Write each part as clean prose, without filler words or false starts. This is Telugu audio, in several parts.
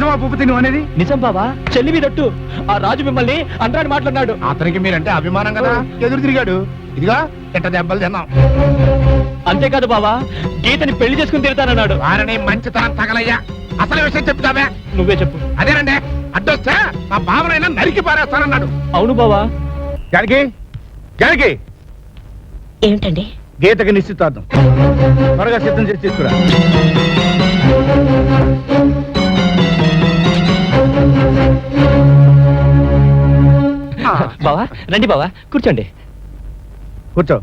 నిజమా భూపతి నువ్వు అనేది? నిజం బావా, చెల్లి మీదట్టు. ఆ రాజు మిమ్మల్ని అంటాడు మాట్లాడినాడు. అతనికి మీరంటే అభిమానం కదా, ఎదురు తిరిగాడు. ఇదిగా ఎట్ట దెబ్బలు తిన్నాం. అంతేకాదు బావా, గీతని పెళ్లి చేసుకుని తిడతానన్నాడు. వారిని మంచితనం తగలయ్యా. అసలు విషయం చెప్తావే? నువ్వే చెప్పు. అదేనండి, అడ్డొస్తే మా బావనైనా నరికి పారేస్తానన్నాడు. అవును బావా. జానకి, జానకి, ఏమిటండి? గీతకి నిశ్చితార్థం త్వరగా సిద్ధం చేసి తీసుకురా. బావా రండి బావా, కూర్చోండి. కూర్చో.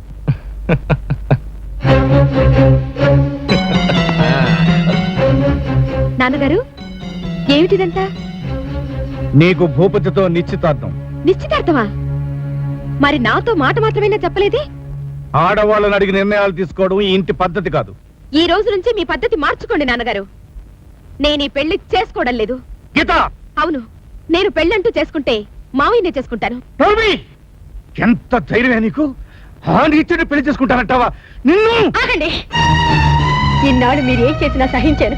నాన్నగారు, ఏమిటిదంతా? నీకు భూపతితో నిశ్చితార్థం. నిశ్చితార్థమా? మరి నాతో మాట మాత్రమేనా చెప్పలేదే? ఆడవాళ్ళని అడిగి నిర్ణయాలు తీసుకోవడం ఈ ఇంటి పద్ధతి కాదు. ఈ రోజు నుంచి మీ పద్ధతి మార్చుకోండి నాన్నగారు. నేను ఈ పెళ్లి చేసుకోవడం లేదు. గీత! అవును, నేను పెళ్ళంటూ చేసుకుంటే మావయ్యనే చేసుకుంటాను. ఎంత ధైర్యమే నీకు? ఆ నీచుని పెళ్లి చేసుకుంటానంటావా? నిన్ను! ఆగండి. ఇన్నాడు మీరు ఏం చేసినా సహించాను,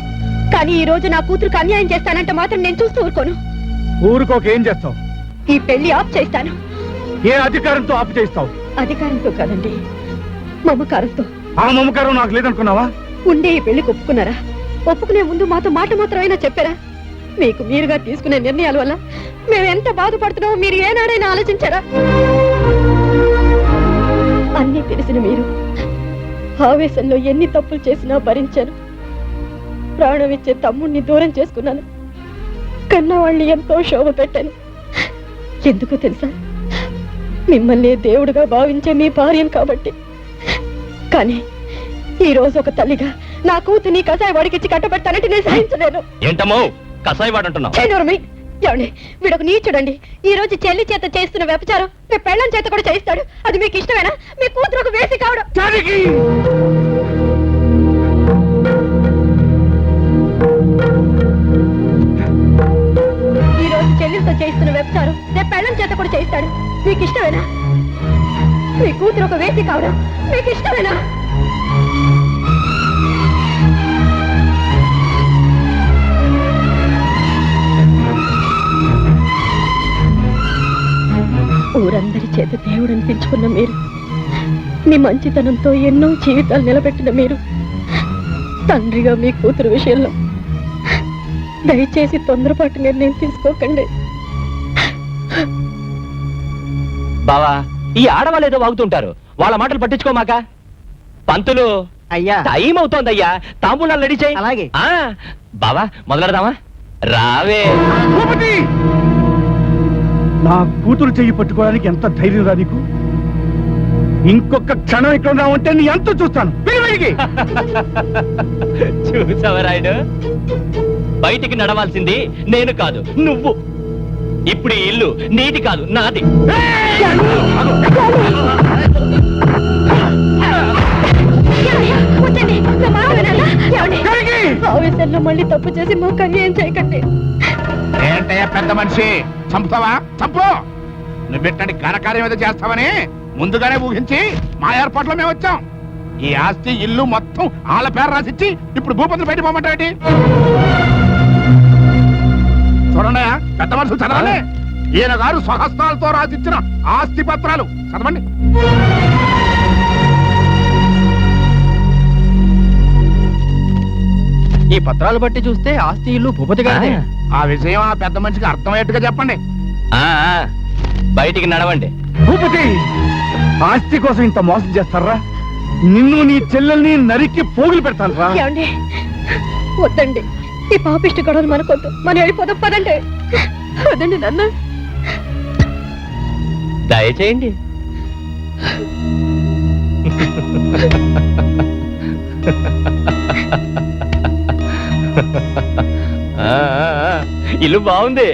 కానీ ఈ రోజు నా కూతురుకు అన్యాయం చేస్తానంటే మాత్రం నేను చూస్తూ ఊరుకోను. ఊరుకోక ఏం చేస్తావు? ఈ పెళ్లి ఆఫ్ చేస్తాను. ఏ అధికారంతో ఆపు చేస్తావు? అధికారంతో కాదండి, మమకారంతో. ఆ మమకారం నాకు లేదనుకున్నావా? ఉండే ఈ పెళ్లికి ఒప్పుకున్నారా? ఒప్పుకునే ముందు మాతో మాట మాత్రమైనా చెప్పారా? మీకు మీరుగా తీసుకునే నిర్ణయాల వల్ల మేము ఎంత బాధపడుతున్నామో మీరు ఏనాడైనా ఆలోచించారా? అన్నీ తెలిసిన మీరు ఆవేశంలో ఎన్ని తప్పులు చేసినా భరించాను. ప్రాణం ఇచ్చే తమ్ముణ్ణి దూరం చేసుకున్నాను. కన్నవాళ్ళని ఎంతో శోభ పెట్టాను. ఎందుకో తెలుసా? మిమ్మల్ని దేవుడుగా భావించే మీ భార్యం కాబట్టి. కానీ ఈ రోజు ఒక తల్లిగా నా కూతుని కసాయి వాడికిచ్చి కట్టబెట్టానంటే నేను సహించలేను. ఏంటమ్మో కసాయి వాడంటున్నావు? ఏమండి, వీడొక నీచుడండి. ఈ రోజు చెల్లి చేత చేస్తున్న వ్యభిచారం మీ పెళ్ళం చేత కూడా చేయిస్తాడు. అది మీకు ఇష్టమేనా? మీ కూతురుకు వేసి కావడం. ఈ రోజు చెల్లితో చేయిస్తున్న వ్యభిచారం రేపు పెళ్ళం చేత కూడా చేయిస్తాడు. మీకు ఇష్టమేనా? మీ కూతురు ఒక వేసి కావడం మీకు ఇష్టమేనా? ఊరందరి చేత దేవుడు అనిపించుకున్న మీరు, మీ మంచితనంతో ఎన్నో జీవితాలు నిలబెట్టిన మీరు, తండ్రిగా మీ కూతురు విషయంలో దయచేసి తొందరపాటు నిర్ణయం తీసుకోకండి. బావా, ఈ ఆడవాళ్ళు ఏదో వాగుతుంటారు, వాళ్ళ మాటలు పట్టించుకోమాక. పంతులు అయ్యా, టైం అవుతోందయ్యా, తాంబూలాలు రెడీ చేయి. అలాగే. బావా మొదలెడదామా? రావే. నా కూతురు చెయ్యి పట్టుకోవడానికి ఎంత ధైర్యం రా నీకు? ఇంకొక క్షణం ఇక్కడ ఉన్నావంటే నీ ఎంత చూస్తాను. చూసావా రాయుడు, బయటికి నడవాల్సింది నేను కాదు నువ్వు. ఇప్పుడు ఈ ఇల్లు నీది కాదు నాది. ఆవేశంలో మళ్ళీ తప్పు చేసి మాకు అన్యాయం చేయకండి. ఏంటయ్యా పెద్ద మనిషి, చంపుతావా? చంపు. నువ్వు పెట్టండి ఘనకార్యం ఏదో చేస్తావని ముందుగానే ఊహించి మా ఏర్పాట్లో మేము వచ్చాం. ఈ ఆస్తి ఇల్లు మొత్తం వాళ్ళ పేరు రాసిచ్చి ఇప్పుడు భూపతులు బయట పోమంటావేంటి? చూడండి పెద్ద మనుషులు చదవండి. ఈయన గారు స్వహస్తాలతో రాసిచ్చిన ఆస్తి పత్రాలు చదవండి. ఈ పత్రాలు బట్టి చూస్తే ఆస్తి ఇల్లు భూపతి గారిదే. ఆ విషయం ఆ పెద్ద మనిషికి అర్థమయ్యేట్టుగా చెప్పండి. బయటికి నడవండి. భూపతి, ఆస్తి కోసం ఇంత మోసం చేస్తారా? నిన్ను నీ చెల్లెల్ని నరికి పోగులు పెడతాను రా. వద్దండి, ఈ పాపిష్టి గొడవలు మనకొద్దు. మనం వెళ్ళిపోదాం, పదండి. వదండి నాన్న. దయచేయండి. ఇల్లు బాగుంది.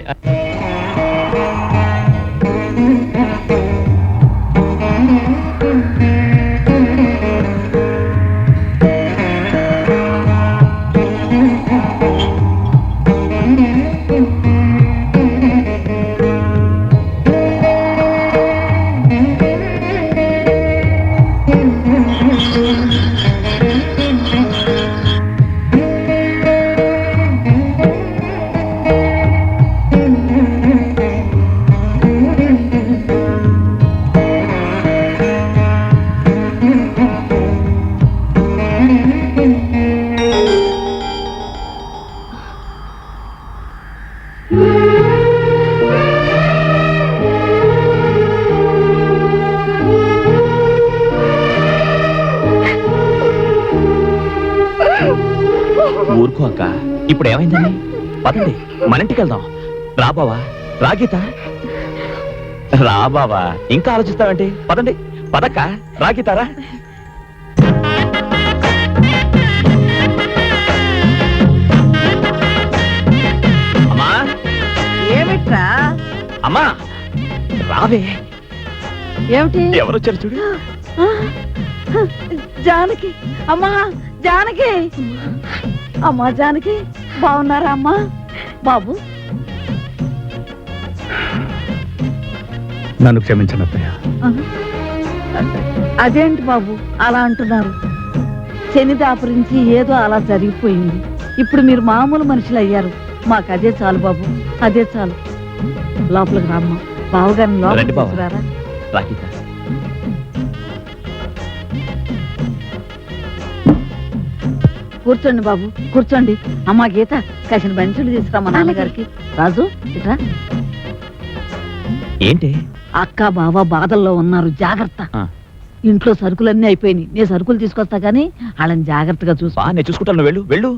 ఊరుకో అక్క ఇప్పుడు ఏమైందని పదండి మన ఇంటికి వెళ్దాం రా బావా రా గీత రా బావా ఇంకా ఆలోచిస్తావేంటి పదండి పదక్క రా గీత రా అమ్మా ఏమిట్రా? అమ్మా రావే ఏమిటి? ఎవరొచ్చారు చూడు ఆ, జానకి అమ్మా, జానకి అమ్మా, జానకి బాగున్నారా అమ్మా? బాబు, నన్ను క్షమించను అత్తయ్య. ఆ, అదేంటి బాబు అలా అంటున్నారు? శని దాపురించి ఏదో అలా జరిగిపోయింది. ఇప్పుడు మీరు మామూలు మనుషులు అయ్యారు. మాకు అదే చాలు బాబు, అదే చాలు. లోపలికి రామ్మా, బావగారిని రండి లోపలికి బావ. తీసుకురారా. రా గీత కూర్చోండి బాబు, కూర్చోండి. అమ్మా గీత, కాసిన బెంచులు తీసుకురా మా నాన్నగారికి. రాజు ఇట్రా. ఏంటి అక్క బావ బాధల్లో ఉన్నారు, జాగ్రత్త. ఆ, ఇంట్లో సరుకులన్నీ అయిపోయినాయి. నేను సరుకులు తీసుకొస్తా గానీ వాళ్ళని జాగ్రత్తగా చూసుకో. నేను చూసుకుంటాను వెళ్ళు వెళ్ళు